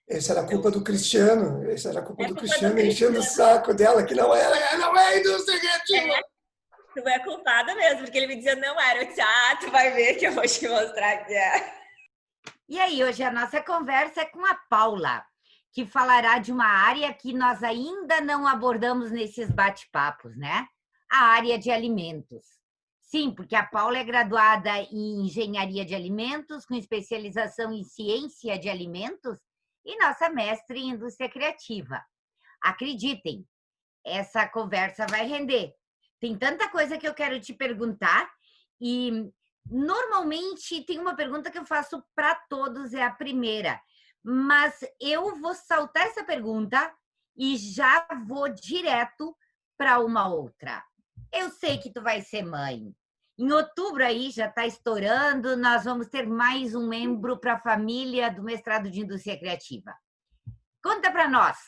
Essa era a Então, culpa do Cristiano. Essa era a culpa é do culpa do Cristiano enchendo o Cristiano. saco dela, que não é indústria criativa. Tu é culpada mesmo, porque ele me dizia não era. Eu disse, tu vai ver que eu vou te mostrar que é. E aí, hoje a nossa conversa é com a Paula, que falará de uma área que nós ainda não abordamos nesses bate-papos, né? A área de alimentos. Sim, porque a Paula é graduada em Engenharia de Alimentos, com especialização em Ciência de Alimentos, e nossa mestre em Indústria Criativa. Acreditem, essa conversa vai render. Tem tanta coisa que eu quero te perguntar e normalmente tem uma pergunta que eu faço para todos, é a primeira, mas eu vou saltar essa pergunta e já vou direto para uma outra. Eu sei que tu vai ser mãe. Em outubro aí já está estourando, nós vamos ter mais um membro para a família do mestrado de Indústria Criativa. Conta para nós,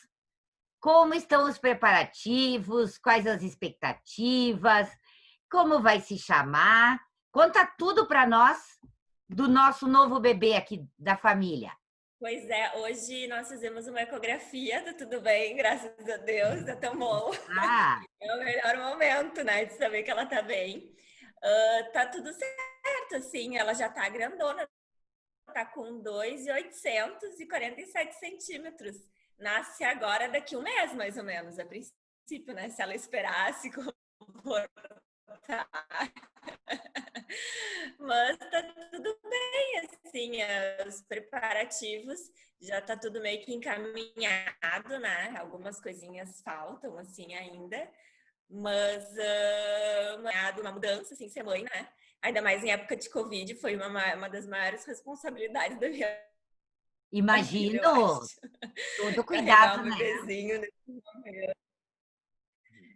como estão os preparativos? Quais as expectativas? Como vai se chamar? Conta tudo para nós do nosso novo bebê aqui da família. Pois é, hoje nós fizemos uma ecografia, tá tudo bem, graças a Deus, tá tão bom. Ah, É o melhor momento, né, de saber que ela tá bem. Tá tudo certo, assim, ela já tá grandona, tá com 2,847 centímetros. Nasce agora daqui um mês, mais ou menos, a princípio, né? Se ela esperasse comportar. Mas tá tudo bem, assim, os preparativos já tá tudo meio que encaminhado, né? Algumas coisinhas faltam, assim, ainda. Mas uma mudança, assim, ser mãe, né? Ainda mais em época de Covid, foi uma das maiores responsabilidades da minha vida, eu imagino, acho. todo Carregar cuidado, um né? bebezinho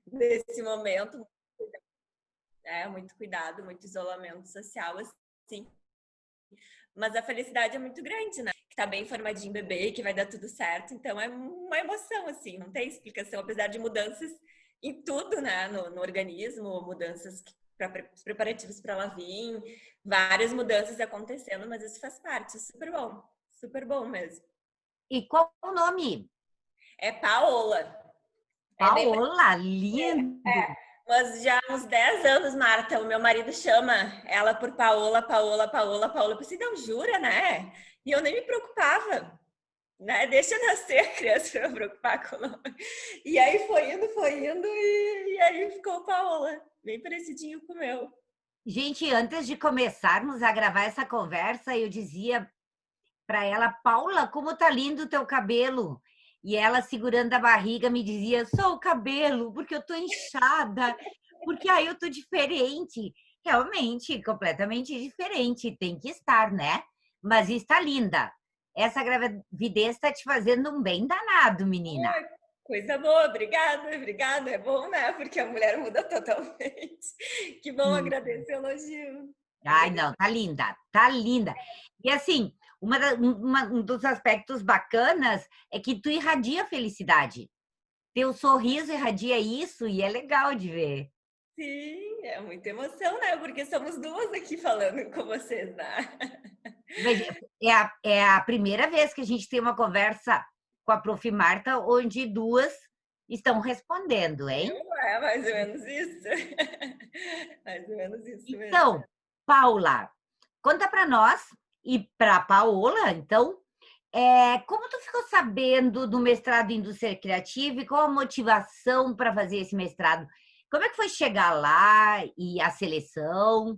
nesse momento. Muito cuidado, muito isolamento social, assim. Mas a felicidade é muito grande, né? Que tá bem formadinho o bebê, que vai dar tudo certo. Então é uma emoção, assim, não tem explicação, apesar de mudanças em tudo, né? No organismo, mudanças preparativos para ela vir, várias mudanças acontecendo, mas isso faz parte, super bom mesmo. E qual o nome? É Paola. É bem Paola, lindo. Mas já há uns 10 anos, Marta, o meu marido chama ela por Paola, Paola, Paola, Paola. Eu pensei, não, jura, né? E eu nem me preocupava, né? Deixa eu nascer a criança pra me preocupar com o nome. E aí foi indo e aí ficou Paola, bem parecidinho com o meu. Gente, antes de começarmos a gravar essa conversa, eu dizia para ela, Paula, como tá lindo o teu cabelo. E ela, segurando a barriga, me dizia, só o cabelo, porque eu tô inchada, porque aí eu tô diferente. Realmente, completamente diferente, tem que estar, né? Mas está linda. Essa gravidez está te fazendo um bem danado, menina. Ai, coisa boa, obrigada. É bom, né? Porque a mulher muda totalmente. Que bom, Hum. agradecer o elogio. Ai, não, tá linda, tá linda. E assim, um dos aspectos bacanas é que tu irradia felicidade. Teu sorriso irradia isso e é legal de ver. Sim, é muita emoção, né? Porque somos duas aqui falando com vocês, né? É a primeira vez que a gente tem uma conversa com a Prof. Marta onde duas estão respondendo, hein? É mais ou menos isso. Mais ou menos isso mesmo. Então, Paula, conta para nós e para a Paola, então, como tu ficou sabendo do mestrado em Indústria Criativa e qual a motivação para fazer esse mestrado? Como é que foi chegar lá e a seleção?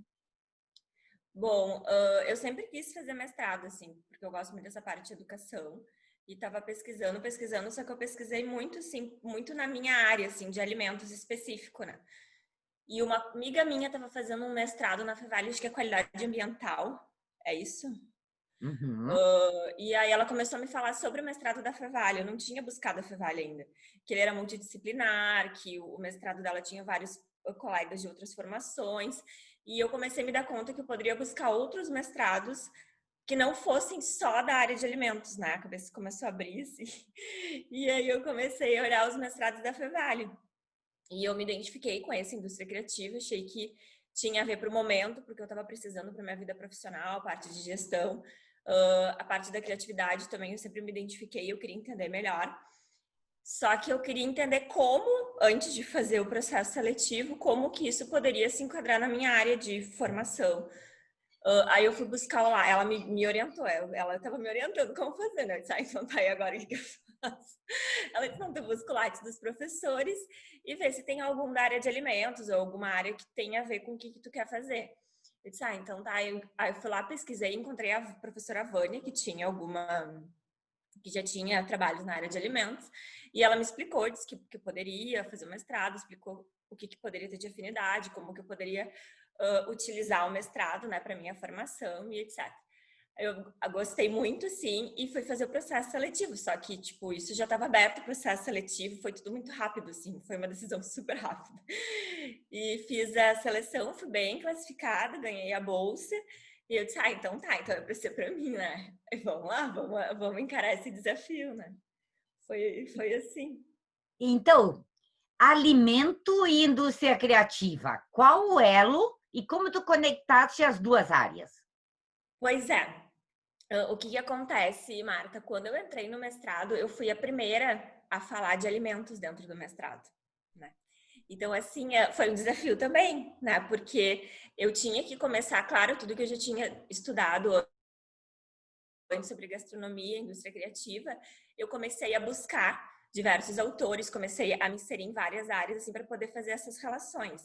Bom, eu sempre quis fazer mestrado, assim, porque eu gosto muito dessa parte de educação. E estava pesquisando, só que eu pesquisei muito, assim, muito na minha área, assim, de alimentos específico, né? E uma amiga minha estava fazendo um mestrado na Fevale, acho que é qualidade ambiental, é isso? Uhum. E aí ela começou a me falar sobre o mestrado da Fevale. Eu não tinha buscado a Fevale ainda, que ele era multidisciplinar, que o mestrado dela tinha vários colegas de outras formações. E eu comecei a me dar conta que eu poderia buscar outros mestrados que não fossem só da área de alimentos, né? A cabeça começou a abrir, assim. E aí eu comecei a olhar os mestrados da Fevale. E eu me identifiquei com essa indústria criativa, achei que tinha a ver para o momento, porque eu estava precisando para minha vida profissional, parte de gestão. A parte da criatividade também eu sempre me identifiquei, eu queria entender melhor. Só que eu queria entender como, antes de fazer o processo seletivo, como que isso poderia se enquadrar na minha área de formação. Aí eu fui buscar lá, ela me orientou, ela estava me orientando como fazer, né? Eu disse, então tá, e agora o que eu faço? Ela disse, não, tu busca o Lattes dos professores e vê se tem algum da área de alimentos ou alguma área que tenha a ver com o que tu quer fazer. Eu disse, então tá. Aí eu fui lá, pesquisei e encontrei a professora Vânia, que já tinha trabalhos na área de alimentos, e ela me explicou, disse que poderia fazer o mestrado, explicou o que poderia ter de afinidade, como que eu poderia utilizar o mestrado, né, para minha formação e etc. Eu gostei muito, sim, e fui fazer o processo seletivo, só que, tipo, isso já estava aberto, o processo seletivo, foi tudo muito rápido, assim, foi uma decisão super rápida. E fiz a seleção, fui bem classificada, ganhei a bolsa, e eu disse, então tá, então é para ser para mim, né? E vamos lá, vamos encarar esse desafio, né? Foi assim. Então, alimento e indústria criativa, qual o elo e como tu conectaste as duas áreas? Pois é. O que acontece, Marta? Quando eu entrei no mestrado, eu fui a primeira a falar de alimentos dentro do mestrado, né? Então, assim, foi um desafio também, né? Porque eu tinha que começar, claro, tudo que eu já tinha estudado antes sobre gastronomia, indústria criativa, eu comecei a buscar diversos autores, comecei a me inserir em várias áreas, assim, para poder fazer essas relações.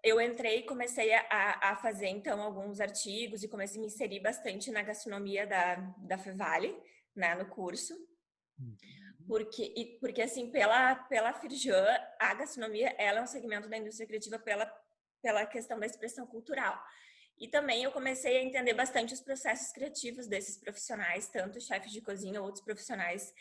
Eu entrei e comecei a fazer, então, alguns artigos e comecei a me inserir bastante na gastronomia da Fevale, né, no curso. Porque assim, pela Firjan, a gastronomia, ela é um segmento da indústria criativa pela questão da expressão cultural. E também eu comecei a entender bastante os processos criativos desses profissionais, tanto chefes de cozinha ou outros profissionais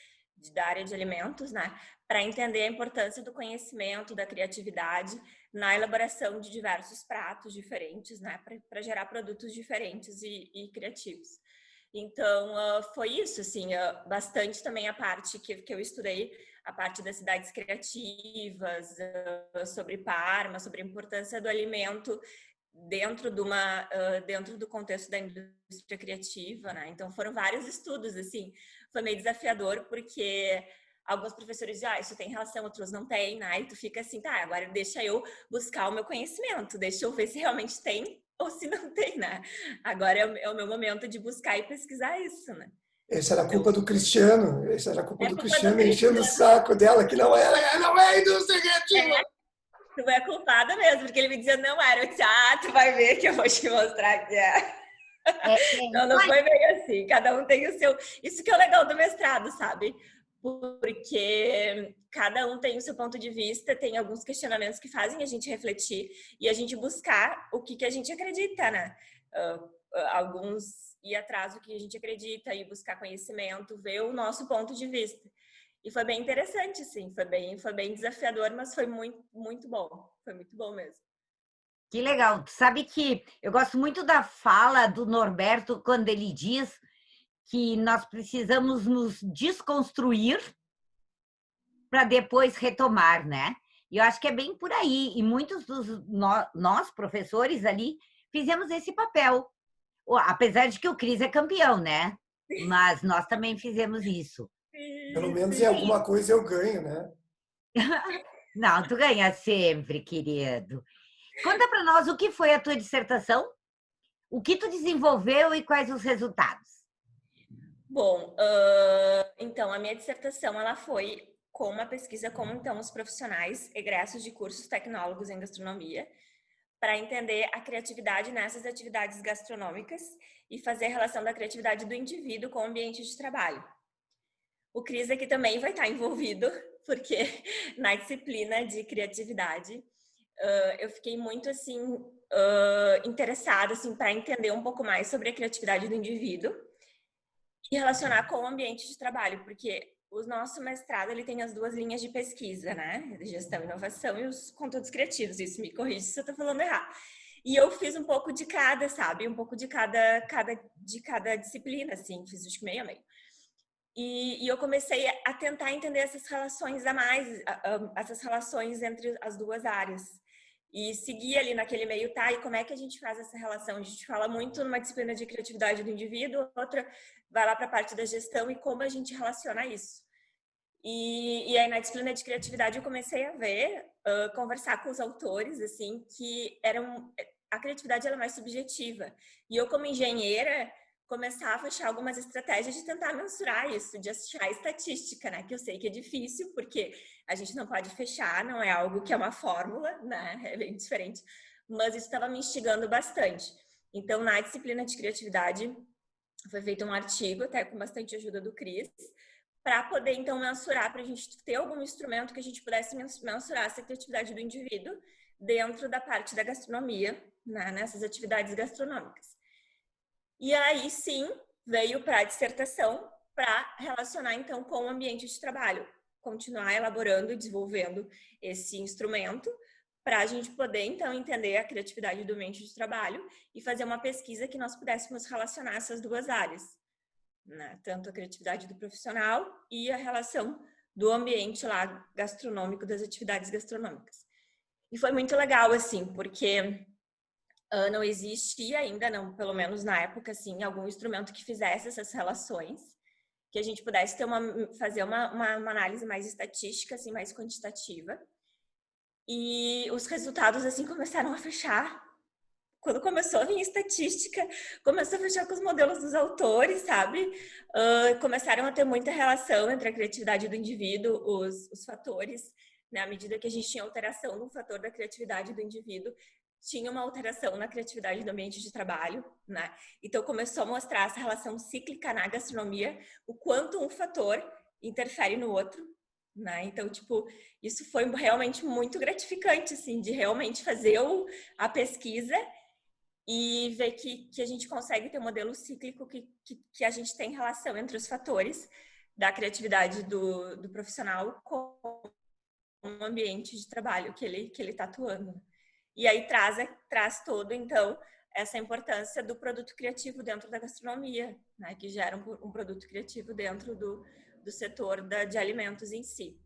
da área de alimentos, né? Para entender a importância do conhecimento, da criatividade na elaboração de diversos pratos diferentes, né? Para gerar produtos diferentes e criativos. Então, foi isso, assim, bastante também a parte que eu estudei, a parte das cidades criativas, sobre Parma, sobre a importância do alimento dentro dentro do contexto da indústria criativa, né? Então foram vários estudos, assim, foi meio desafiador porque alguns professores dizem, isso tem relação, outros não tem, né? E tu fica assim, tá, agora deixa eu buscar o meu conhecimento, deixa eu ver se realmente tem ou se não tem, né? Agora é o meu momento de buscar e pesquisar isso, né? Essa era a Então, culpa do Cristiano. Essa era a culpa é do culpa do Cristiano enchendo o Cristiano, saco dela, que não é indústria criativa. tu é culpada mesmo, porque ele me dizia não era, eu disse, tu vai ver que eu vou te mostrar que é. Não foi bem assim. Cada um tem o seu. Isso que é o legal do mestrado, sabe? Porque cada um tem o seu ponto de vista, tem alguns questionamentos que fazem a gente refletir e a gente buscar o que a gente acredita, né? Alguns ir atrás do que a gente acredita e buscar conhecimento, ver o nosso ponto de vista. E foi bem interessante, sim. Foi bem desafiador, mas foi muito, muito bom. Foi muito bom mesmo. Que legal. Sabe que eu gosto muito da fala do Norberto quando ele diz que nós precisamos nos desconstruir para depois retomar, né? E eu acho que é bem por aí. E muitos dos nós, professores ali, fizemos esse papel. Apesar de que o Cris é campeão, né? Mas nós também fizemos isso. Pelo menos em alguma coisa eu ganho, né? Não, tu ganha sempre, querido. Conta para nós o que foi a tua dissertação, o que tu desenvolveu e quais os resultados. Bom, então a minha dissertação ela foi com uma pesquisa como então os profissionais egressos de cursos tecnólogos em gastronomia para entender a criatividade nessas atividades gastronômicas e fazer a relação da criatividade do indivíduo com o ambiente de trabalho. O Cris aqui também vai estar envolvido, porque na disciplina de criatividade eu fiquei muito assim interessada assim, para entender um pouco mais sobre a criatividade do indivíduo e relacionar com o ambiente de trabalho, porque o nosso mestrado ele tem as duas linhas de pesquisa, né? Gestão e inovação e os conteúdos criativos. Isso me corrige se eu estou falando errado. E eu fiz um pouco de cada, sabe? Um pouco de cada disciplina, assim. Fiz acho que meio a meio. E eu comecei a tentar entender essas relações a mais, essas relações entre as duas áreas. e seguir ali naquele meio, tá? E como é que a gente faz essa relação? A gente fala muito numa disciplina de criatividade do indivíduo, outra vai lá para a parte da gestão e como a gente relaciona isso. E aí, na disciplina de criatividade, eu comecei a ver, conversar com os autores, assim, que a criatividade ela é mais subjetiva. E eu, como engenheira, começava a achar algumas estratégias de tentar mensurar isso, de achar estatística, né? Que eu sei que é difícil, porque a gente não pode fechar, não é algo que é uma fórmula, né? É bem diferente. Mas isso estava me instigando bastante. Então, na disciplina de criatividade, foi feito um artigo, até com bastante ajuda do Cris, para poder, então, mensurar, para a gente ter algum instrumento que a gente pudesse mensurar essa criatividade do indivíduo dentro da parte da gastronomia, né, nessas atividades gastronômicas. E aí, sim, veio para a dissertação para relacionar, então, com o ambiente de trabalho, continuar elaborando e desenvolvendo esse instrumento para a gente poder, então, entender a criatividade do ambiente de trabalho e fazer uma pesquisa que nós pudéssemos relacionar essas duas áreas, né? Tanto a criatividade do profissional e a relação do ambiente lá gastronômico, das atividades gastronômicas. E foi muito legal, assim, porque não existia ainda, não, pelo menos na época, assim, algum instrumento que fizesse essas relações, que a gente pudesse ter fazer uma análise mais estatística, assim, mais quantitativa. E os resultados, assim, começaram a fechar. Quando começou a vir estatística, começou a fechar com os modelos dos autores, sabe? Começaram a ter muita relação entre a criatividade do indivíduo, os fatores, né? À medida que a gente tinha alteração no fator da criatividade do indivíduo, tinha uma alteração na criatividade do ambiente de trabalho, né? Então começou a mostrar essa relação cíclica na gastronomia, o quanto um fator interfere no outro, né? Então, tipo, isso foi realmente muito gratificante, assim, de realmente fazer a pesquisa e ver que a gente consegue ter um modelo cíclico que a gente tem relação entre os fatores da criatividade do profissional com o ambiente de trabalho que ele está atuando. E aí traz todo, então, essa importância do produto criativo dentro da gastronomia, né, que gera um produto criativo dentro do setor de alimentos em si.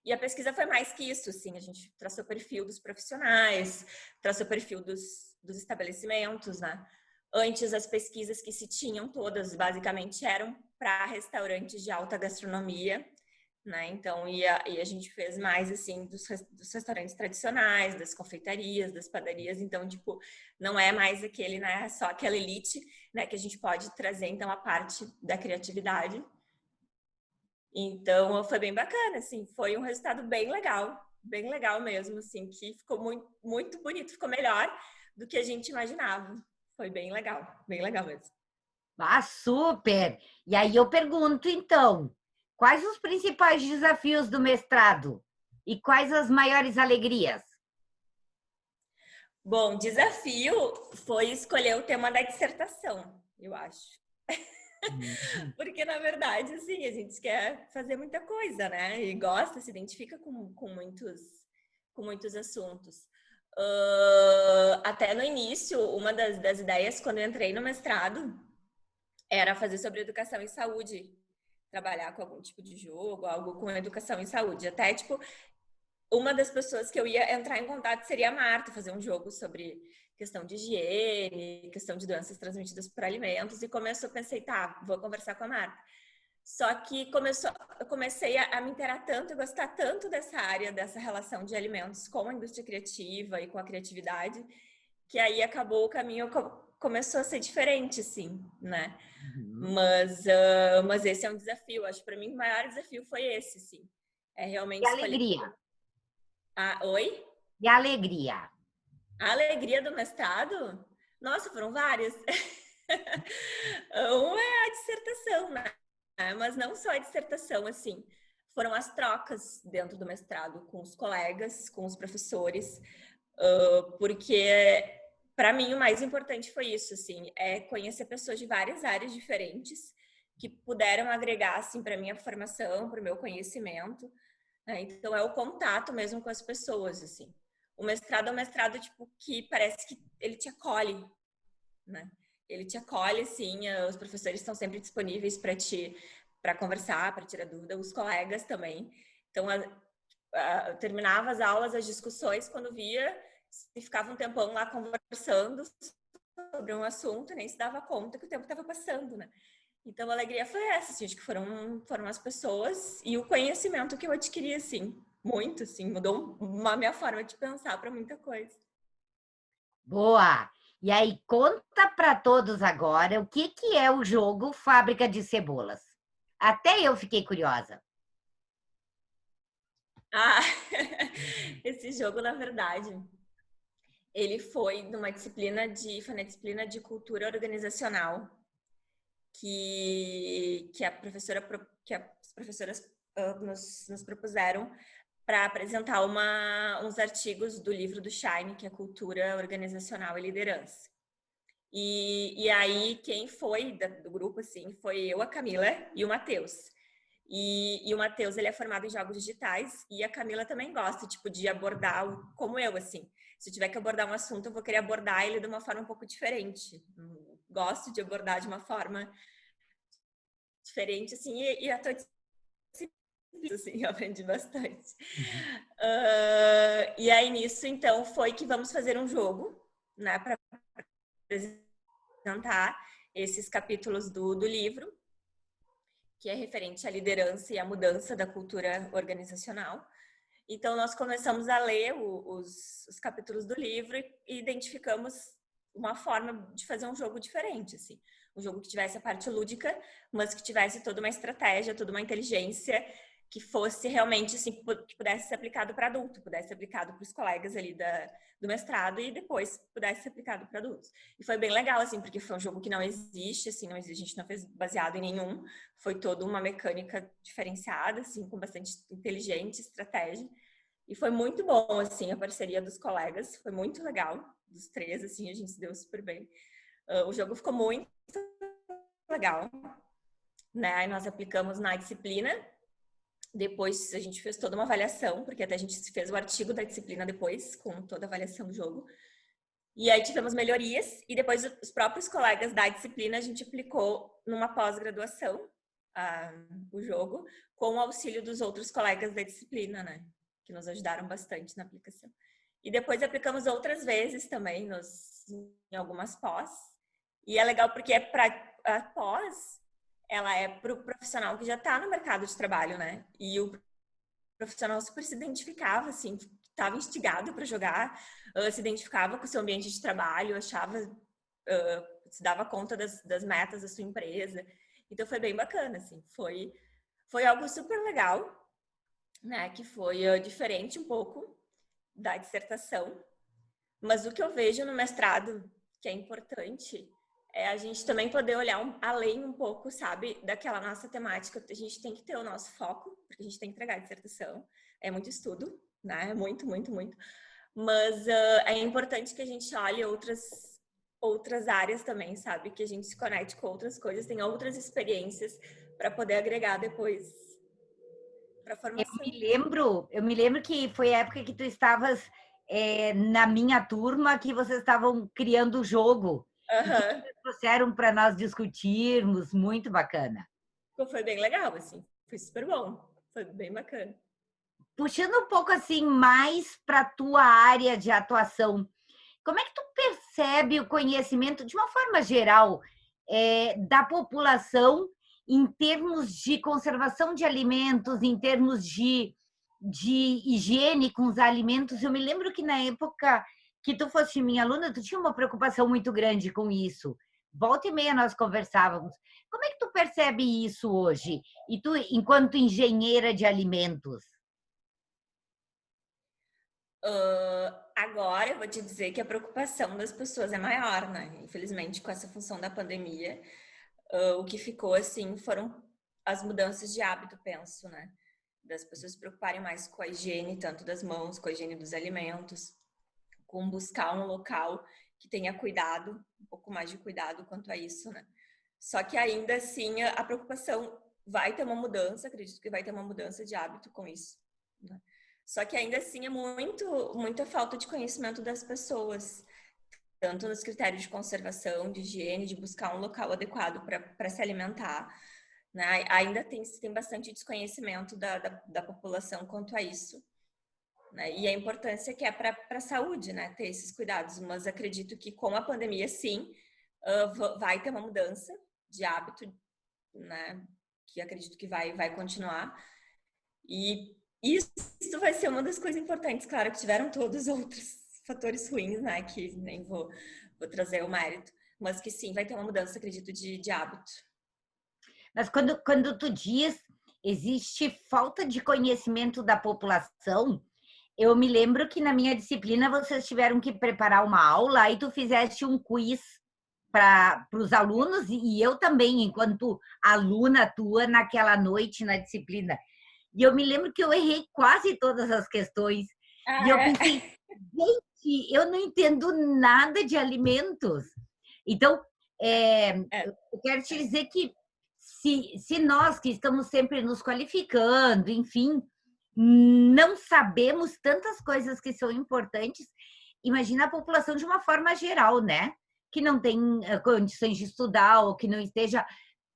E a pesquisa foi mais que isso, assim, a gente traçou o perfil dos profissionais, traçou o perfil dos estabelecimentos, né? Antes, as pesquisas que se tinham todas, basicamente, eram para restaurantes de alta gastronomia, né? Então, e a gente fez mais, assim, dos restaurantes tradicionais, das confeitarias, das padarias. Então, tipo, não é mais aquele, né, só aquela elite, né, que a gente pode trazer, então, a parte da criatividade. Então, foi bem bacana, assim, foi um resultado bem legal mesmo, assim, que ficou muito, muito bonito, ficou melhor do que a gente imaginava. Foi bem legal mesmo. Ah, super! E aí eu pergunto, então, quais os principais desafios do mestrado e quais as maiores alegrias? Bom, desafio foi escolher o tema da dissertação, eu acho. Porque, na verdade, assim, a gente quer fazer muita coisa, né? E gosta, se identifica com muitos assuntos. Até no início, uma das ideias, quando eu entrei no mestrado, era fazer sobre educação e saúde. Trabalhar com algum tipo de jogo, algo com educação e saúde. Até, tipo, uma das pessoas que eu ia entrar em contato seria a Marta, fazer um jogo sobre questão de higiene, questão de doenças transmitidas por alimentos, e pensei, tá, vou conversar com a Marta. Só que eu comecei a me interar tanto e gostar tanto dessa área, dessa relação de alimentos com a indústria criativa e com a criatividade, que aí acabou o caminho, começou a ser diferente, assim, né? Mas esse é um desafio, acho que para mim o maior desafio foi esse, sim. É realmente E escolher. alegria? Oi? E alegria? A alegria do mestrado? Nossa, foram várias. Uma é a dissertação, né? Mas não só a dissertação, assim. Foram as trocas dentro do mestrado com os colegas, com os professores, porque para mim o mais importante foi isso, assim, é conhecer pessoas de várias áreas diferentes que puderam agregar, assim, para minha formação, para o meu conhecimento, né? Então é o contato mesmo com as pessoas, assim. O mestrado é um mestrado, tipo, que parece que ele te acolhe, né? Ele te acolhe, assim, os professores estão sempre disponíveis para conversar, para tirar dúvida, os colegas também. Então, eu terminava as aulas, as discussões, quando via, e ficava um tempão lá conversando sobre um assunto, nem se dava conta que o tempo estava passando, né? Então, a alegria foi essa, assim, acho que foram as pessoas e o conhecimento que eu adquiri, assim, muito, assim, mudou a minha forma de pensar para muita coisa. Boa! E aí, conta para todos agora o que é o jogo Fábrica de Cebolas. Até eu fiquei curiosa. Ah, esse jogo, na verdade, ele foi na disciplina de cultura organizacional que as professoras nos propuseram para apresentar uns artigos do livro do Shine, que é Cultura Organizacional e Liderança. E aí, quem foi do grupo, assim, foi eu, a Camila e o Matheus. E o Matheus, ele é formado em jogos digitais e a Camila também gosta, tipo, de abordar, como eu, assim. Se eu tiver que abordar um assunto, eu vou querer abordar ele de uma forma um pouco diferente. Gosto de abordar de uma forma diferente, assim, e a tua assim, eu aprendi bastante. E aí, nisso, então, foi que vamos fazer um jogo, né, para apresentar esses capítulos do livro, que é referente à liderança e à mudança da cultura organizacional. Então, nós começamos a ler os capítulos do livro e identificamos uma forma de fazer um jogo diferente, assim. Um jogo que tivesse a parte lúdica, mas que tivesse toda uma estratégia, toda uma inteligência, que fosse realmente, assim, que pudesse ser aplicado para adulto, pudesse ser aplicado para os colegas ali do mestrado e depois pudesse ser aplicado para adultos. E foi bem legal, assim, porque foi um jogo que não existe, assim, a gente não fez baseado em nenhum, foi toda uma mecânica diferenciada, assim, com bastante inteligência, estratégia. E foi muito bom, assim, a parceria dos colegas, foi muito legal, dos três, assim, a gente se deu super bem. O jogo ficou muito legal, né? Aí nós aplicamos na disciplina, depois a gente fez toda uma avaliação, porque até a gente fez o artigo da disciplina depois, com toda a avaliação do jogo. E aí tivemos melhorias, e depois os próprios colegas da disciplina a gente aplicou numa pós-graduação o jogo, com o auxílio dos outros colegas da disciplina, né? Que nos ajudaram bastante na aplicação. E depois aplicamos outras vezes também em algumas pós. E é legal porque a pós, ela é para o profissional que já está no mercado de trabalho, né? E o profissional super se identificava, assim, estava instigado para jogar, se identificava com o seu ambiente de trabalho, achava, se dava conta das metas da sua empresa. Então foi bem bacana, assim, foi algo super legal, né? Que foi diferente um pouco da dissertação, mas o que eu vejo no mestrado que é importante é a gente também poder olhar além um pouco, sabe, daquela nossa temática. A gente tem que ter o nosso foco, porque a gente tem que entregar a dissertação. É muito estudo, né? Muito, muito, muito. Mas é importante que a gente olhe outras áreas também, sabe? Que a gente se conecte com outras coisas, tenha outras experiências para poder agregar depois para a formação. Eu me lembro que foi a época que tu estavas na minha turma, que vocês estavam criando o jogo. E que Aham. vocês trouxeram para nós discutirmos, muito bacana. Foi bem legal, assim. Foi super bom. Foi bem bacana. Puxando um pouco assim mais para a tua área de atuação, como é que tu percebe o conhecimento, de uma forma geral, da população em termos de conservação de alimentos, em termos de higiene com os alimentos? Eu me lembro que na época que tu foste minha aluna, tu tinha uma preocupação muito grande com isso. Volta e meia nós conversávamos. Como é que tu percebe isso hoje? E tu, enquanto engenheira de alimentos? Agora eu vou te dizer que a preocupação das pessoas é maior, né? Infelizmente, com essa função da pandemia, o que ficou assim foram as mudanças de hábito, penso, né? Das pessoas se preocuparem mais com a higiene, tanto das mãos, com a higiene dos alimentos, com buscar um local que tenha cuidado, um pouco mais de cuidado quanto a isso, né? Só que ainda assim a preocupação vai ter uma mudança, acredito que vai ter uma mudança de hábito com isso, né? Só que ainda assim é muita falta de conhecimento das pessoas, tanto nos critérios de conservação, de higiene, de buscar um local adequado para se alimentar, né? Ainda tem bastante desconhecimento da população quanto a isso. né? E a importância que é para a saúde, né? Ter esses cuidados. Mas acredito que com a pandemia, sim, vai ter uma mudança de hábito, né? Que acredito que vai continuar. E isso vai ser uma das coisas importantes. Claro que tiveram todos os outros fatores ruins, né? Que nem vou trazer o mérito. Mas que sim, vai ter uma mudança, acredito, de hábito. Mas quando tu diz existe falta de conhecimento da população, eu me lembro que na minha disciplina vocês tiveram que preparar uma aula e tu fizeste um quiz para os alunos e eu também, enquanto aluna tua naquela noite na disciplina. E eu me lembro que eu errei quase todas as questões. E eu pensei, gente, eu não entendo nada de alimentos. Então, eu quero te dizer que se nós que estamos sempre nos qualificando, enfim, não sabemos tantas coisas que são importantes, imagina a população de uma forma geral, né? Que não tem condições de estudar ou que não esteja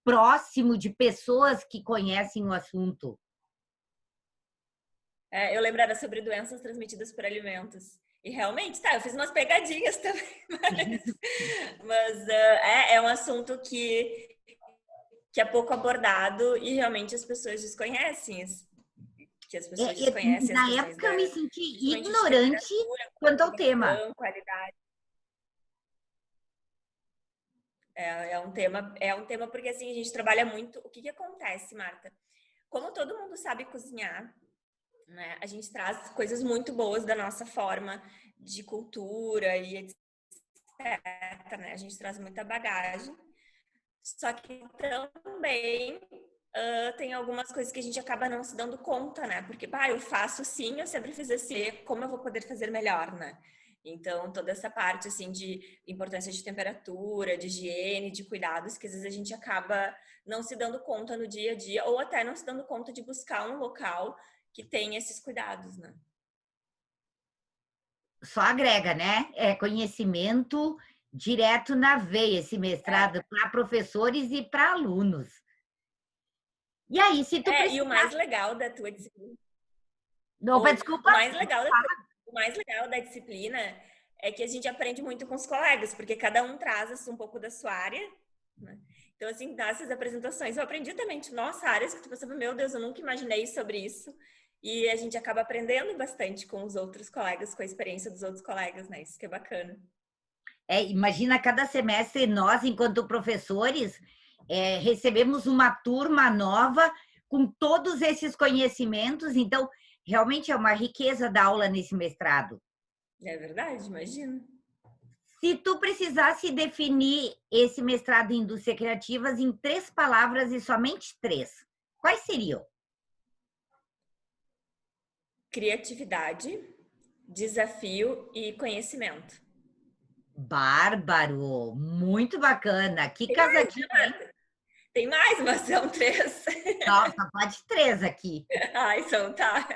próximo de pessoas que conhecem o assunto. Eu lembrava sobre doenças transmitidas por alimentos. E realmente, eu fiz umas pegadinhas também, mas é um assunto que é pouco abordado e realmente as pessoas desconhecem. Que as pessoas desconhecem na época eu me senti ignorante quanto ao tema. Qualidade. É um tema porque assim, a gente trabalha muito. O que acontece, Marta? Como todo mundo sabe cozinhar, né? A gente traz coisas muito boas da nossa forma de cultura e etc, né? A gente traz muita bagagem. Só que também tem algumas coisas que a gente acaba não se dando conta, né? Porque, eu faço assim, eu sempre fiz assim, como eu vou poder fazer melhor, né? Então, toda essa parte, assim, de importância de temperatura, de higiene, de cuidados, que às vezes a gente acaba não se dando conta no dia a dia, ou até não se dando conta de buscar um local que tenha esses cuidados, né? Só agrega, né? É conhecimento direto na veia, esse mestrado, para professores e para alunos. E aí, se tu precisar... E o mais legal da tua disciplina... Opa, desculpa. O mais legal da disciplina é que a gente aprende muito com os colegas, porque cada um traz um pouco da sua área, né? Então, assim, nessas apresentações, eu aprendi também, nossa, áreas que tu pensava, meu Deus, eu nunca imaginei sobre isso. E a gente acaba aprendendo bastante com os outros colegas, com a experiência dos outros colegas, né? Isso que é bacana. Imagina, cada semestre nós, enquanto professores, recebemos uma turma nova com todos esses conhecimentos, então realmente é uma riqueza da aula nesse mestrado. É verdade, imagino. Se tu precisasse definir esse mestrado em indústrias criativas em 3 palavras e somente 3, quais seriam? Criatividade, desafio e conhecimento. Bárbaro, muito bacana. Que casadinha, hein? Tem mais, mas são 3. Nossa, pode 3 aqui. Então tá.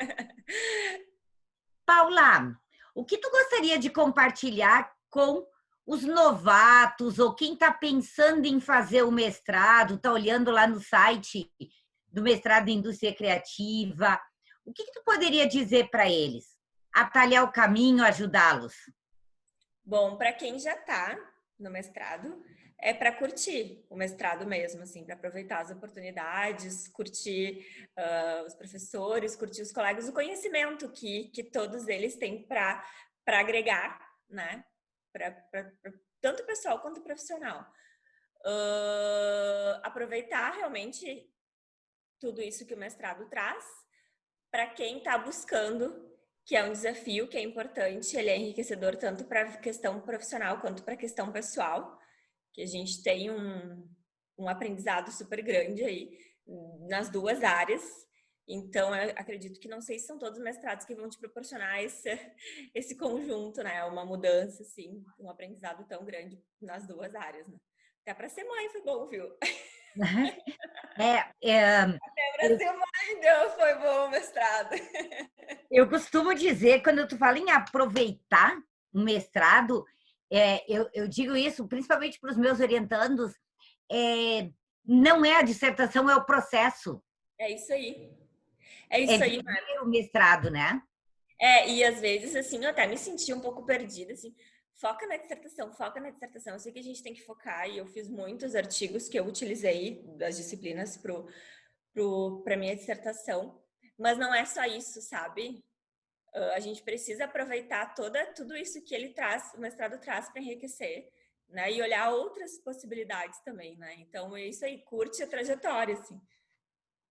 Paula, o que tu gostaria de compartilhar com os novatos ou quem está pensando em fazer o mestrado, está olhando lá no site do mestrado em indústria criativa? O que tu poderia dizer para eles? Atalhar o caminho, ajudá-los? Bom, para quem já está no mestrado, é para curtir o mestrado mesmo, assim, para aproveitar as oportunidades, curtir os professores, curtir os colegas, o conhecimento que todos eles têm para agregar, né? Para tanto pessoal quanto profissional. Aproveitar realmente tudo isso que o mestrado traz para quem está buscando, que é um desafio, que é importante, ele é enriquecedor tanto para a questão profissional quanto para a questão pessoal, que a gente tem um aprendizado super grande aí nas duas áreas. Então, eu acredito que não sei se são todos os mestrados que vão te proporcionar esse conjunto, né? Uma mudança, assim, um aprendizado tão grande nas duas áreas, né? Até para ser mãe foi bom, viu? Até para ser mãe foi bom o mestrado. Eu costumo dizer, quando tu fala em aproveitar um mestrado, eu digo isso principalmente para os meus orientandos, não é a dissertação, é o processo. É isso aí. É isso aí, Marta. O mestrado, né? E às vezes, assim, eu até me senti um pouco perdida, assim, foca na dissertação, foca na dissertação. Eu sei que a gente tem que focar e eu fiz muitos artigos que eu utilizei das disciplinas para minha dissertação, mas não é só isso, sabe? A gente precisa aproveitar tudo isso que ele traz, o mestrado traz para enriquecer, né? E olhar outras possibilidades também, né? Então é isso aí, curte a trajetória, assim.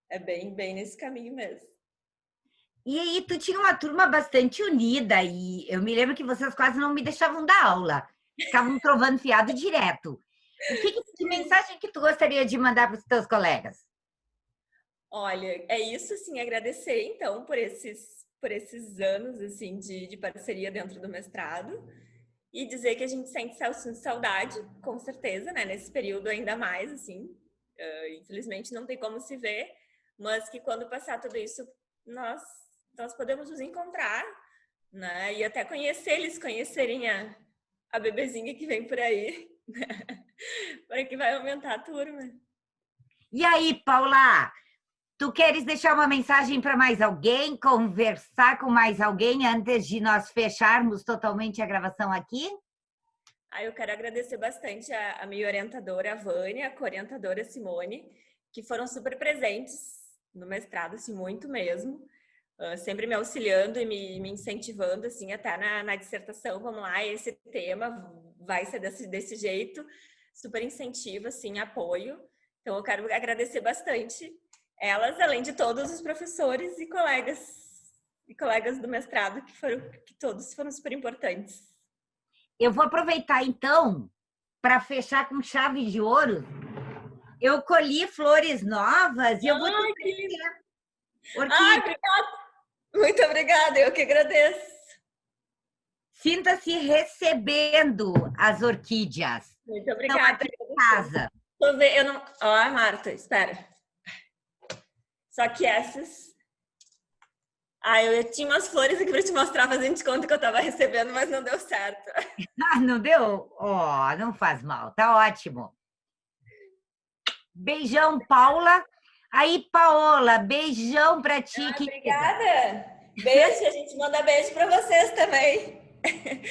É bem nesse caminho mesmo. E aí, tu tinha uma turma bastante unida e eu me lembro que vocês quase não me deixavam dar aula. Ficavam trovando fiado direto. Que mensagem que tu gostaria de mandar para os teus colegas? Olha, é isso, assim, agradecer, então, por esses anos, assim, de parceria dentro do mestrado e dizer que a gente sente saudade, com certeza, né, nesse período ainda mais, assim, infelizmente não tem como se ver, mas que quando passar tudo isso, nós podemos nos encontrar, né, e até eles conhecerem a bebezinha que vem por aí, para que vai aumentar a turma. E aí, Paula, tu queres deixar uma mensagem para mais alguém, conversar com mais alguém antes de nós fecharmos totalmente a gravação aqui? Eu quero agradecer bastante a minha orientadora, a Vânia, a co-orientadora Simone, que foram super presentes no mestrado, assim, muito mesmo. Sempre me auxiliando e me incentivando, assim, até na dissertação. Vamos lá, esse tema vai ser desse jeito. Super incentivo, assim, apoio. Então, eu quero agradecer bastante elas, além de todos os professores e colegas do mestrado, que todos foram super importantes. Eu vou aproveitar, então, para fechar com chave de ouro. Eu colhi flores novas e eu vou te oferecer. Obrigada! Muito obrigada, eu que agradeço. Sinta-se recebendo as orquídeas. Muito obrigada. Estão aqui em casa. Deixa eu ver, eu não... Marta, espera. Só que essas... eu tinha umas flores aqui para te mostrar, fazendo de conta que eu estava recebendo, mas não deu certo. Não deu? Não faz mal, tá ótimo. Beijão, Paula. Aí, Paola, beijão para ti. Obrigada. Beijo, a gente manda beijo para vocês também.